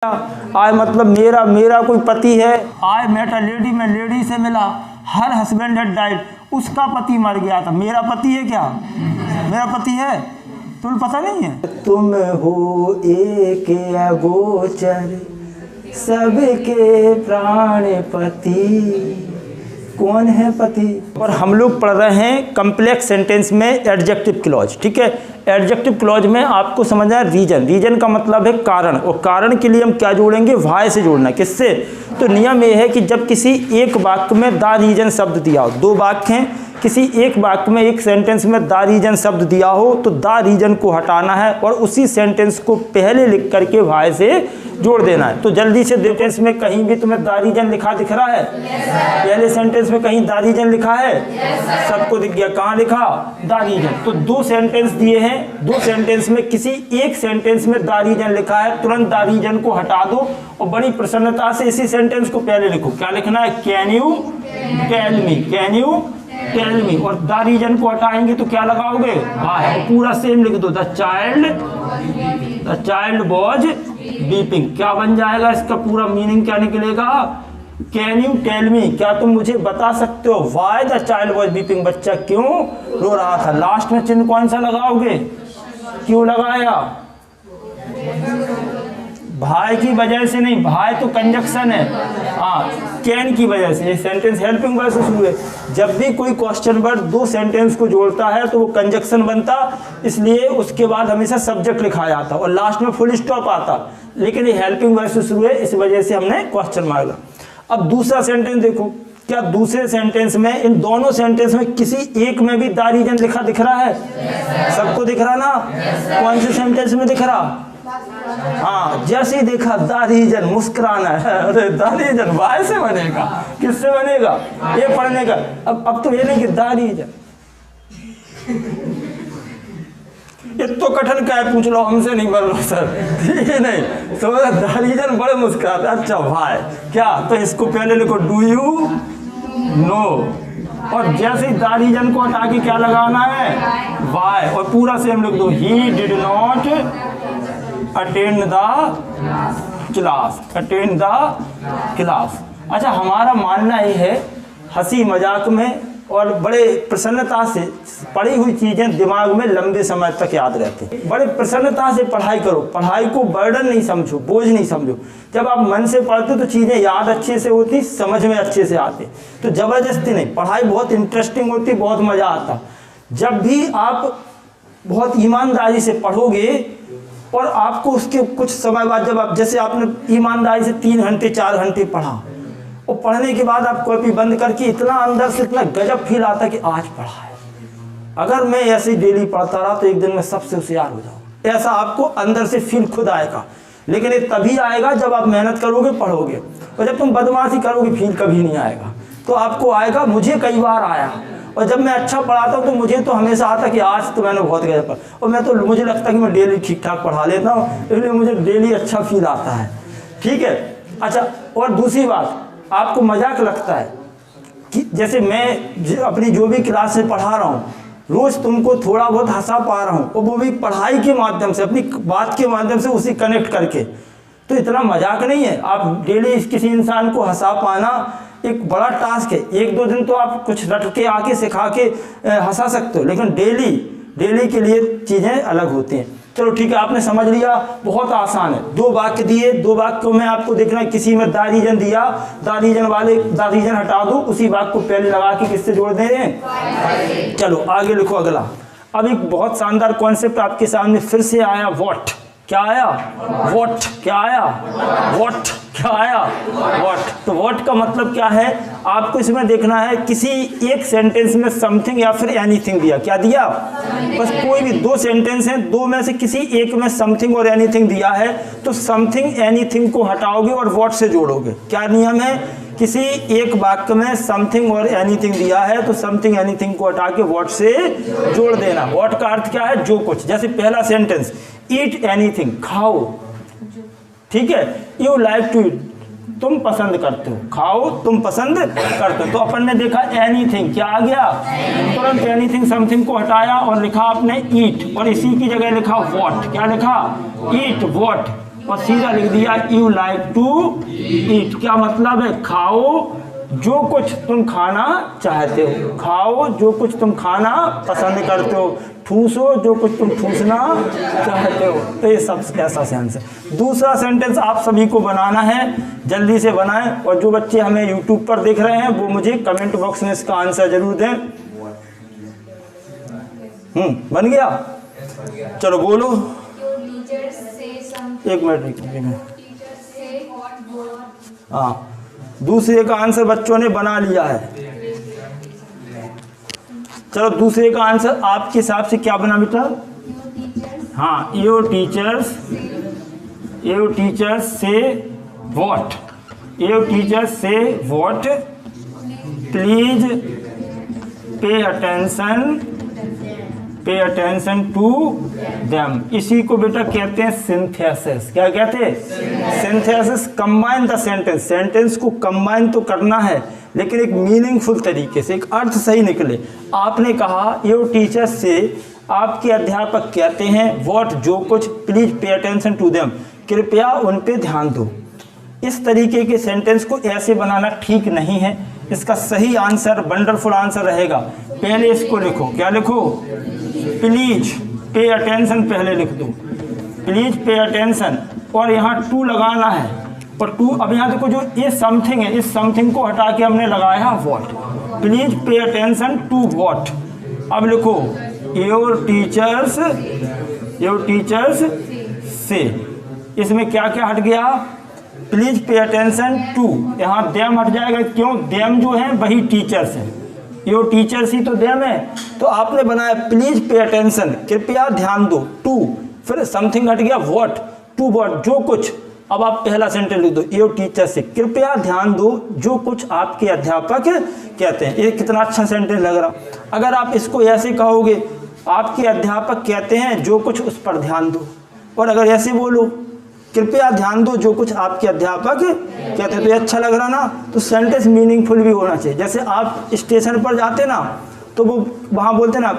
आई मतलब मेरा कोई पति है। आई मेट अ लेडी, मैं लेडी से मिला। हर हस्बैंड हैड डाइड, उसका पति मर गया था। मेरा पति है क्या? मेरा पति है? तुम्हें पता नहीं है? तुम हो एक अगोचर सबके प्राण पति। कौन है पति? और हम लोग पढ़ रहे हैं कम्प्लेक्स सेंटेंस में एडजेक्टिव क्लॉज। ठीक है, एडजेक्टिव क्लॉज में आपको समझना है रीजन। रीजन का मतलब है कारण, और कारण के लिए हम क्या जोड़ेंगे? वाय से जोड़ना। किससे? तो नियम ये है कि जब किसी एक वाक्य में द रीजन शब्द दिया हो, दो वाक्य हैं, किसी एक वाक्य में एक सेंटेंस में द रीजन शब्द दिया हो तो द रीजन को हटाना है और उसी सेंटेंस को पहले लिख करके वाय से जोड़ देना है। तो जल्दी से सेंटेंस में कहीं भी तुम्हें द रीजन लिखा दिख रहा है? पहले सेंटेंस में कहीं द रीजन लिखा है? सबको दिख गया। कहाँ लिखा? The reason. तो दो सेंटेंस दिए हैं, दो सेंटेंस में किसी एक सेंटेंस में द रीजन लिखा है, तुरंत द रीजन को हटा दो और बड़ी प्रसन्नता से इसी सेंटेंस को पहले लिखो। क्या लिखना है? Can you tell me, can you tell me. और द रीजन को हटाएंगे तो क्या लगाओगे? वाय। पूरा सेम लिख दो, द चाइल्ड वॉज वीपिंग। क्या बन जाएगा? इसका पूरा मीनिंग क्या निकलेगा? कैन यू टेल मी, क्या तुम मुझे बता सकते हो why the child was weeping, बच्चा क्यों रो रहा था। लास्ट में चिन्ह कौन सा लगाओगे? क्यों लगाया? भाई की वजह से नहीं, भाई तो कंजक्शन है। हाँ, कैन की वजह से। ये सेंटेंस हेल्पिंग वर्ब से शुरू है। जब भी कोई क्वेश्चन वर्ड दो सेंटेंस को जोड़ता है तो वो कंजक्शन बनता, इसलिए उसके बाद हमेशा सब्जेक्ट लिखा जाता और लास्ट में फुल स्टॉप आता। लेकिन ये हेल्पिंग वर्ब से शुरू है, इस वजह से हमने क्वेश्चन मारा। अब दूसरा सेंटेंस देखो, क्या दूसरे सेंटेंस में, इन दोनों सेंटेंस में किसी एक में भी द रीजन लिखा दिख रहा है? सबको दिख रहा ना? कौन से सेंटेंस में दिख रहा? हाँ, जैसे ही देखा द रीजन, मुस्कुराना है। अरे द रीजन वाय से बनेगा, किससे बनेगा? ये पढ़ने का। अब तो ये नहीं कि द रीजन, ये तो कठिन क्या है पूछ लो, हमसे नहीं बन रहा सर। ठीक है, नहीं तो द रीजन बड़े मुस्कुराते। अच्छा भाई क्या? तो इसको पहले लिखो डू यू नो, और जैसे ही द रीजन को हटा के क्या लगाना है? वाय। और पूरा सेम लिख दो, he did not attend the class, attend the class. अच्छा, हमारा मानना ये है हंसी मजाक में और बड़े प्रसन्नता से पढ़ी हुई चीज़ें दिमाग में लंबे समय तक याद रहती हैं। बड़े प्रसन्नता से पढ़ाई करो, पढ़ाई को बर्डन नहीं समझो, बोझ नहीं समझो। जब आप मन से पढ़ते तो चीज़ें याद अच्छे से होती, समझ में अच्छे से आती। तो ज़बरदस्ती नहीं, पढ़ाई बहुत इंटरेस्टिंग होती, बहुत मज़ा आता। जब भी आप बहुत ईमानदारी से पढ़ोगे और आपको उसके कुछ समय बाद, जब आप जैसे आपने ईमानदारी से 3 घंटे 4 घंटे पढ़ा और पढ़ने के बाद आप कॉपी बंद करके इतना अंदर से इतना गजब फील आता कि आज पढ़ा है। अगर मैं ऐसे डेली पढ़ता रहा तो एक दिन में सबसे होशियार हो जाऊँ, ऐसा आपको अंदर से फील खुद आएगा। लेकिन ये तभी आएगा जब आप मेहनत करोगे, पढ़ोगे। और जब तुम बदमाशी करोगे फील कभी नहीं आएगा। तो आपको आएगा, मुझे कई बार आया। और जब मैं अच्छा पढ़ाता हूँ तो मुझे तो हमेशा आता कि आज तो मैंने बहुत गजब पढ़ा। और मैं तो मुझे लगता है कि मैं डेली ठीक ठाक पढ़ा लेता हूँ, इसलिए मुझे डेली अच्छा फील आता है। ठीक है। अच्छा, और दूसरी बात, आपको मजाक लगता है कि जैसे मैं अपनी जो भी क्लास से पढ़ा रहा हूँ, रोज़ तुमको थोड़ा बहुत हंसा पा रहा हूँ, और वो भी पढ़ाई के माध्यम से, अपनी बात के माध्यम से उसी कनेक्ट करके। तो इतना मजाक नहीं है। आप डेली किसी इंसान को हंसा पाना एक बड़ा टास्क है। 1-2 दिन तो आप कुछ रट के आके सिखा के हंसा सकते हो, लेकिन डेली के लिए चीज़ें अलग होती हैं। चलो ठीक है, आपने समझ लिया, बहुत आसान है। 2 वाक्य दिए, 2 वाक्यों में आपको देखना है किसी में द रीजन दिया, द रीजन हटा दो, उसी वाक्य को पहले लगा के किससे जोड़ दे रहे हैं? चलो आगे लिखो अगला। अब एक बहुत शानदार कॉन्सेप्ट आपके सामने फिर से आया, व्हाट। क्या आया? व्हाट। क्या आया? व्हाट। क्या आया? व्हाट। तो व्हाट का मतलब क्या है? आपको इसमें देखना है किसी एक सेंटेंस में समथिंग या फिर एनीथिंग दिया। क्या दिया? बस कोई भी 2 सेंटेंस हैं, 2 में से किसी एक में समथिंग और एनीथिंग दिया है, तो समथिंग एनीथिंग को हटाओगे और व्हाट से जोड़ोगे। क्या नियम है? किसी एक वाक्य में समथिंग और एनीथिंग दिया है तो समथिंग एनीथिंग को हटा के व्हाट से जोड़ देना। व्हाट का अर्थ क्या है? जो कुछ। जैसे पहला सेंटेंस, ईट एनीथिंग, खाओ। ठीक है, यू लाइक टू ईट, तुम पसंद करते हो, खाओ तुम पसंद करते हो। तो अपन ने देखा एनीथिंग, क्या आ गया? तुरंत एनीथिंग समथिंग को हटाया और लिखा आपने ईट, और इसी की जगह लिखा व्हाट। क्या लिखा? ईट व्हाट। और सीधा लिख दिया यू लाइक टू ईट। क्या मतलब है? खाओ जो कुछ तुम खाना चाहते हो, खाओ जो कुछ तुम खाना पसंद करते हो, ठूसो जो कुछ तुम ठूसना चाहते हो। तो ये सब ऐसा सेंस है। दूसरा सेंटेंस आप सभी को बनाना है, जल्दी से बनाएं। और जो बच्चे हमें यूट्यूब पर देख रहे हैं वो मुझे कमेंट बॉक्स में इसका आंसर जरूर दें। बन गया? चलो बोलो। एक मिनट। हाँ, दूसरे का आंसर बच्चों ने बना लिया है। चलो दूसरे का आंसर आपके हिसाब से क्या बना बेटा? हाँ, your teachers say what? Your teachers say what? Please pay attention to them. इसी को बेटा कहते हैं सिंथेसिस। क्या कहते हैं? Synthesis. Combine the sentence. Sentence को कंबाइन तो करना है लेकिन एक मीनिंगफुल तरीके से, एक अर्थ सही निकले। आपने कहा योर टीचर्स से, आपके अध्यापक कहते हैं व्हाट जो कुछ, please pay attention to them, कृपया उन पे ध्यान दो। इस तरीके के सेंटेंस को ऐसे बनाना ठीक नहीं है। इसका सही आंसर, वंडरफुल आंसर रहेगा, पहले इसको लिखो। क्या लिखो? प्लीज पे अटेंशन पहले लिख दो, प्लीज पे अटेंशन, और यहाँ टू लगाना है। और टू, अब यहाँ देखो जो ये समथिंग है, इस समथिंग को हटा के हमने लगाया what. Please pay attention to what. अब लिखो योर टीचर्स से। इसमें क्या क्या हट गया? प्लीज पे अटेंशन टू, यहाँ देम हट जाएगा। क्यों? देम जो है वही टीचर्स है, योर टीचर्स ही तो देम है। तो आपने बनाया प्लीज पे अटेंशन, कृपया ध्यान दो, टू, फिर समथिंग हट गया व्हाट, टू व्हाट, जो कुछ। अब आप पहला सेंटेंस लिख दो, योर टीचर्स से, कृपया ध्यान दो जो कुछ आपके अध्यापक कहते हैं। ये कितना अच्छा सेंटेंस लग रहा। अगर आप इसको ऐसे कहोगे, आपके अध्यापक कहते हैं जो कुछ उस पर ध्यान दो, और अगर ऐसे बोलो कृपया ध्यान दो जो कुछ आपके अध्यापक कहते हैं, तो ये अच्छा लग रहा ना। तो सेंटेंस मीनिंगफुल भी होना चाहिए। जैसे आप स्टेशन पर जाते ना, तो वो वहाँ बोलते ना,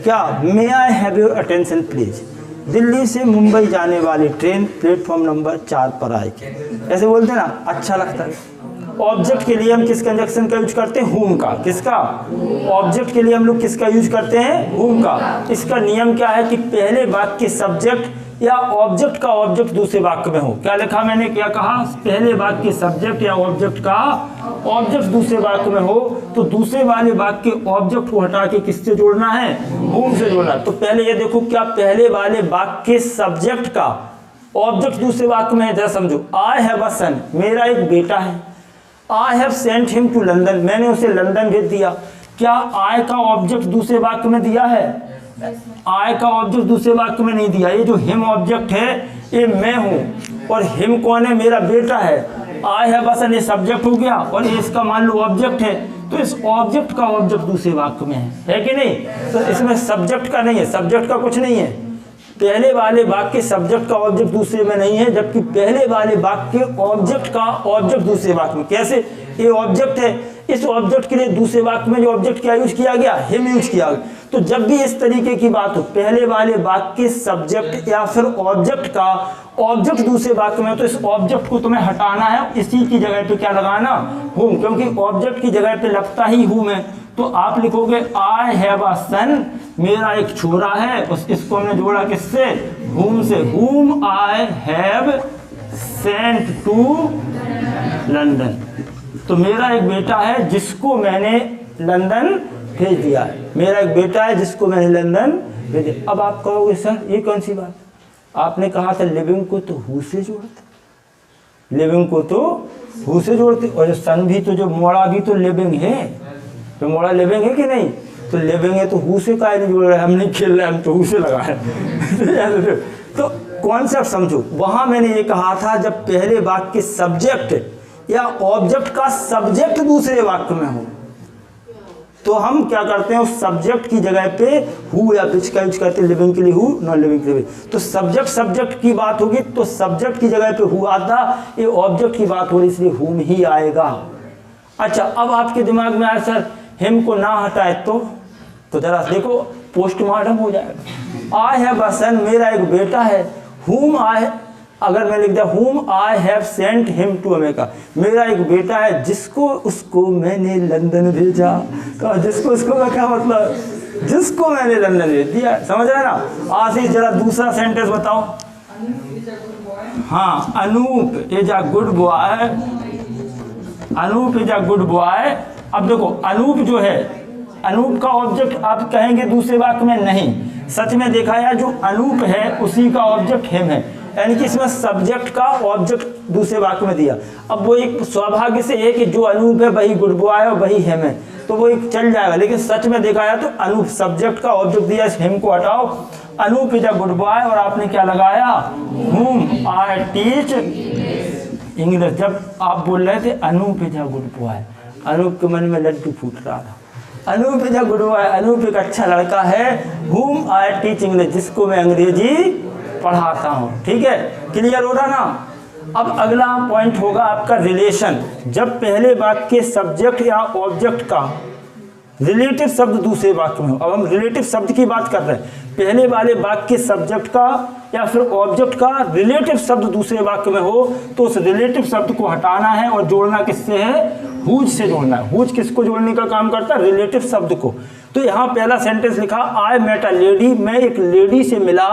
क्या may I have your attention please, Delhi से मुंबई जाने वाली ट्रेन प्लेटफॉर्म नंबर 4 पर आएगी। ऐसे बोलते ना, अच्छा लगता है। ऑब्जेक्ट के लिए हम किस कंजक्शन का यूज करते हैं? हुम का। किसका? ऑब्जेक्ट के लिए हम लोग किसका यूज करते हैं? हुम का। इसका नियम क्या है कि पहले वाक्य के सब्जेक्ट या ऑब्जेक्ट का ऑब्जेक्ट दूसरे वाक्य में हो। क्या लिखा मैंने? क्या कहा? पहले वाक्य के सब्जेक्ट या ऑब्जेक्ट का ऑब्जेक्ट दूसरे वाक्य में हो, तो दूसरे वाले वाक्य के ऑब्जेक्ट को हटा के किससे जोड़ना है? हुम से जोड़ना। तो पहले ये देखो, क्या पहले वाले वाक्य के सब्जेक्ट का ऑब्जेक्ट दूसरे वाक्य में है? जरा समझो। आई हैव अ सन, मेरा एक बेटा है। I have sent him to London, मैंने उसे लंदन भेज दिया। क्या आई का ऑब्जेक्ट दूसरे वाक्य में दिया है? आई का ऑब्जेक्ट दूसरे वाक्य में नहीं दिया। ये जो हिम ऑब्जेक्ट है ये मैं हूँ, और हिम कौन है? मेरा बेटा है। आई हैव अ सन ये सब्जेक्ट हो गया, और ये इसका मान लो ऑब्जेक्ट है। तो इस ऑब्जेक्ट का ऑब्जेक्ट दूसरे वाक्य में है कि नहीं? तो इसमें सब्जेक्ट का नहीं है, सब्जेक्ट का कुछ नहीं है। पहले वाले वाक्य सब्जेक्ट का ऑब्जेक्ट दूसरे में नहीं है, जबकि पहले वाले वाक्य ऑब्जेक्ट का ऑब्जेक्ट दूसरे वाक्य में। कैसे? ये ऑब्जेक्ट है, इस ऑब्जेक्ट के लिए दूसरे वाक्य में जो ऑब्जेक्ट क्या यूज किया गया? हिम यूज किया गया। तो जब भी इस तरीके की बात हो, पहले वाले वाक्य सब्जेक्ट या फिर ऑब्जेक्ट का ऑब्जेक्ट दूसरे वाक्य में, तो इस ऑब्जेक्ट को तुम्हें हटाना है, इसी की जगह पे क्या लगाना? हुम, क्योंकि ऑब्जेक्ट की जगह पे लगता ही हुम है। तो आप लिखोगे आई हैव अ सन, मेरा एक छोरा है। इसको हमने जोड़ा किससे? हुम से। Whom I have sent to London, तो मेरा एक बेटा है जिसको मैंने लंदन भेज दिया है। मेरा एक बेटा है जिसको मैंने लंदन भेज दिया। अब आप कहोगे सर ये कौन सी बात? आपने कहा था लिविंग को तो हु से जोड़ते, लिविंग को तो हु से जोड़ते, और सन भी तो, जो मोड़ा भी तो लिविंग है, तो मोड़ा लिविंग है कि नहीं? तो लिविंग है तो हु से काहे नहीं जोड़ रहे? हम नहीं खेल रहे, हम तो हु से लगा रहे। तो कॉन्सेप्ट समझो। वहां मैंने ये कहा था जब पहले वाक्य के सब्जेक्ट या ऑब्जेक्ट का सब्जेक्ट दूसरे वाक्य में हो, तो हम क्या करते हैं? उस सब्जेक्ट की जगह पे हु या विच का यूज करते हैं। लिविंग के लिए हु, नॉन लिविंग के लिए। तो सब्जेक्ट की बात होगी तो सब्जेक्ट की जगह पे हु आता, ये ऑब्जेक्ट की बात हो रही इसलिए हुम ही आएगा। अच्छा, अब आपके दिमाग में आया सर हिम को ना हटाए तो जरा देखो पोस्टमार्टम हो जाएगा। आई हैव अ सन, मेरा एक बेटा है। हुम आई अगर मैं लिख दिया whom I have sent him to America, मेरा एक बेटा है जिसको उसको मैंने लंदन भेजा। तो जिसको उसको का क्या मतलब, जिसको मैंने लंदन भेज दिया, समझ रहे ना। आशीष जरा दूसरा सेंटेंस बताओ। हाँ, Anoop is a good boy, Anoop is a good boy. अब देखो अनूप जो है, अनूप का ऑब्जेक्ट आप कहेंगे दूसरे वाक्य में नहीं, सच में देखा है जो अनूप है उसी का ऑब्जेक्ट हिम है, यानी कि इसमें सब्जेक्ट का ऑब्जेक्ट दूसरे वाक्य में दिया। अब वो एक सौभाग्य से है कि जो अनूप है वही गुड बॉय है और वही हिम है, तो वो एक चल जाएगा, लेकिन सच में देखा जाए तो अनूप सब्जेक्ट का ऑब्जेक्ट दिया, इस हिम को हटाओ, Anoop is a good boy और आपने क्या लगाया, whom I teach इंग्लिश। जब आप बोल रहे थे Anoop is a good boy, Anoop के मन में लड्डू फूट रहा था। Anoop is a good boy, Anoop एक अच्छा लड़का है, whom I teach इंग्लिश, जिसको मैं अंग्रेजी पढ़ाता हूँ। ठीक है, क्लियर हो रहा ना। अब अगला पॉइंट होगा आपका रिलेशन। जब पहले वाक्य के सब्जेक्ट या ऑब्जेक्ट का रिलेटिव शब्द दूसरे वाक्य में हो, अब हम रिलेटिव शब्द की बात कर रहे हैं, पहले वाले वाक्य के सब्जेक्ट का या फिर ऑब्जेक्ट का रिलेटिव शब्द दूसरे वाक्य में हो, तो उस रिलेटिव शब्द को हटाना है और जोड़ना किससे है, हुज से जोड़ना है। हुज किसको जोड़ने का काम करता है, रिलेटिव शब्द को। तो यहाँ पहला सेंटेंस लिखा, आई मेट अ लेडी, मैं एक लेडी से मिला,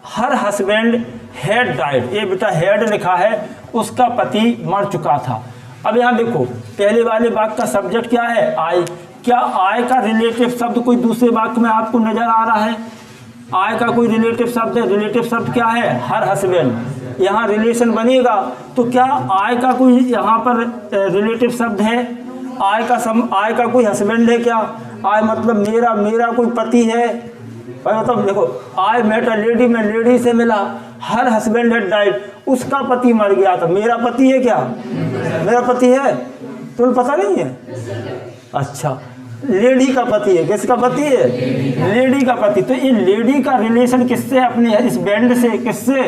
हर हस्बैंड हैड डाइड, ये बेटा हैड लिखा है, उसका पति मर चुका था। अब यहाँ देखो पहले वाले वाक्य का सब्जेक्ट क्या है, आई। क्या आई का रिलेटिव शब्द कोई दूसरे वाक्य में आपको नजर आ रहा है, आई का कोई रिलेटिव शब्द है, रिलेटिव शब्द क्या है, हर हस्बैंड। यहाँ रिलेशन बनेगा तो क्या आई का कोई यहाँ पर रिलेटिव शब्द है, आई का कोई हस्बैंड है क्या, आई मतलब मेरा कोई पति है। मतलब देखो आई मेट अ लेडी, मैं लेडी से मिला, हर हस्बैंड हैड डाइड, उसका पति मर गया था। मेरा पति है क्या, मेरा पति है, तुम्हें पता नहीं है, अच्छा लेडी का पति है, किसका पति है, लेडी का पति। तो ये लेडी का रिलेशन किससे, अपने इस बैंड से, किससे,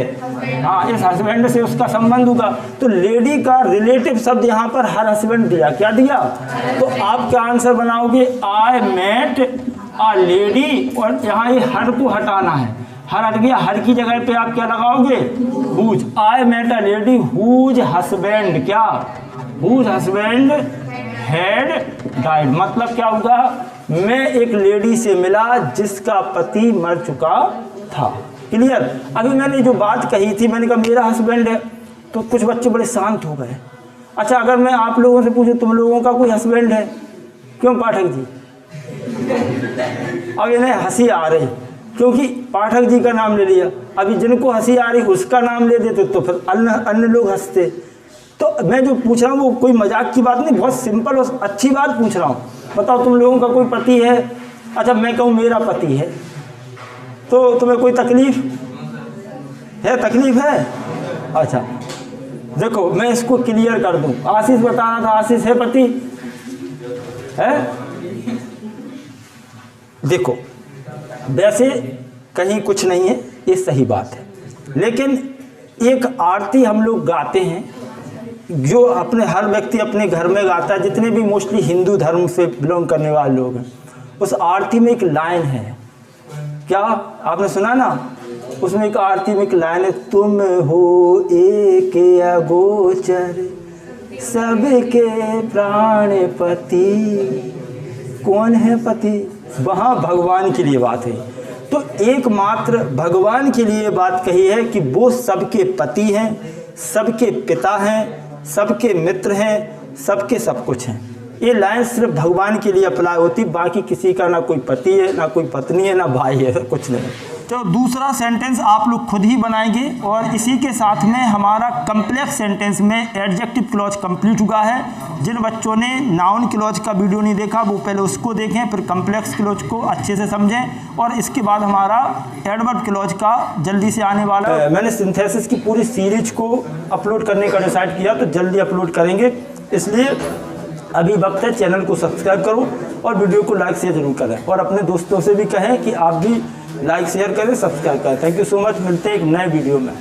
हाँ इस हस्बैंड से उसका संबंध होगा। तो लेडी का रिलेटिव शब्द यहाँ पर हर हस्बैंड दिया, क्या दिया, तो आप क्या आंसर बनाओगे, आई मेट अ लेडी, और यहाँ ये हर को हटाना है, हर हट गया, हर की जगह पे आप क्या लगाओगे, whose. I met a lady whose husband, क्या, हुज हस्बैंड हैड डाइड, मतलब क्या होगा, मैं एक लेडी से मिला जिसका पति मर चुका था। क्लियर। अभी मैंने जो बात कही थी, मैंने कहा मेरा हस्बैंड है, तो कुछ बच्चे बड़े शांत हो गए। अच्छा अगर मैं आप लोगों से पूछूं तुम लोगों का कोई हस्बैंड है, क्यों पाठक जी, अब इन्हें हंसी आ रही क्योंकि पाठक जी का नाम ले लिया। अभी जिनको हंसी आ रही उसका नाम ले देते तो फिर अन्य लोग हंसते। तो मैं जो पूछ रहा हूँ वो कोई मजाक की बात नहीं, बहुत सिंपल और अच्छी बात पूछ रहा हूँ। बताओ तुम लोगों का कोई पति है, अच्छा मैं कहूँ मेरा पति है, तो तुम्हें कोई तकलीफ है, तकलीफ है, अच्छा देखो मैं इसको क्लियर कर दूँ। आशीष बता रहा था, आशीष है पति है, देखो वैसे कहीं कुछ नहीं है, ये सही बात है, लेकिन एक आरती हम लोग गाते हैं जो अपने हर व्यक्ति अपने घर में गाता है, जितने भी मोस्टली हिंदू धर्म से बिलोंग करने वाले लोग हैं। उस आरती में एक लाइन है, क्या आपने सुना ना, उसमें एक आरती में एक लाइन है, तुम हो एक अगोचर सबके प्राण पति। कौन है पति, वहाँ भगवान के लिए बात है। तो एकमात्र भगवान के लिए बात कही है कि वो सबके पति हैं, सबके पिता हैं, सबके मित्र हैं, सबके सब कुछ हैं। ये लाइन सिर्फ भगवान के लिए अप्लाई होती, बाकी किसी का ना कोई पति है, ना कोई पत्नी है, ना भाई है, कुछ नहीं। तो दूसरा सेंटेंस आप लोग खुद ही बनाएंगे और इसी के साथ में हमारा कम्प्लेक्स सेंटेंस में एडजेक्टिव क्लॉज कंप्लीट हुआ है। जिन बच्चों ने नाउन क्लॉज का वीडियो नहीं देखा वो पहले उसको देखें, फिर कम्प्लेक्स क्लॉज को अच्छे से समझें और इसके बाद हमारा एडवर्ब क्लॉज का जल्दी से आने वाला है। मैंने सिंथेसिस की पूरी सीरीज को अपलोड करने का डिसाइड किया, तो जल्दी अपलोड करेंगे, इसलिए अभी वक्त है, चैनल को सब्सक्राइब करो और वीडियो को लाइक शेयर जरूर करें और अपने दोस्तों से भी कहें कि आप भी लाइक शेयर करें, सब्सक्राइब करें। थैंक यू सो मच, मिलते हैं एक नए वीडियो में।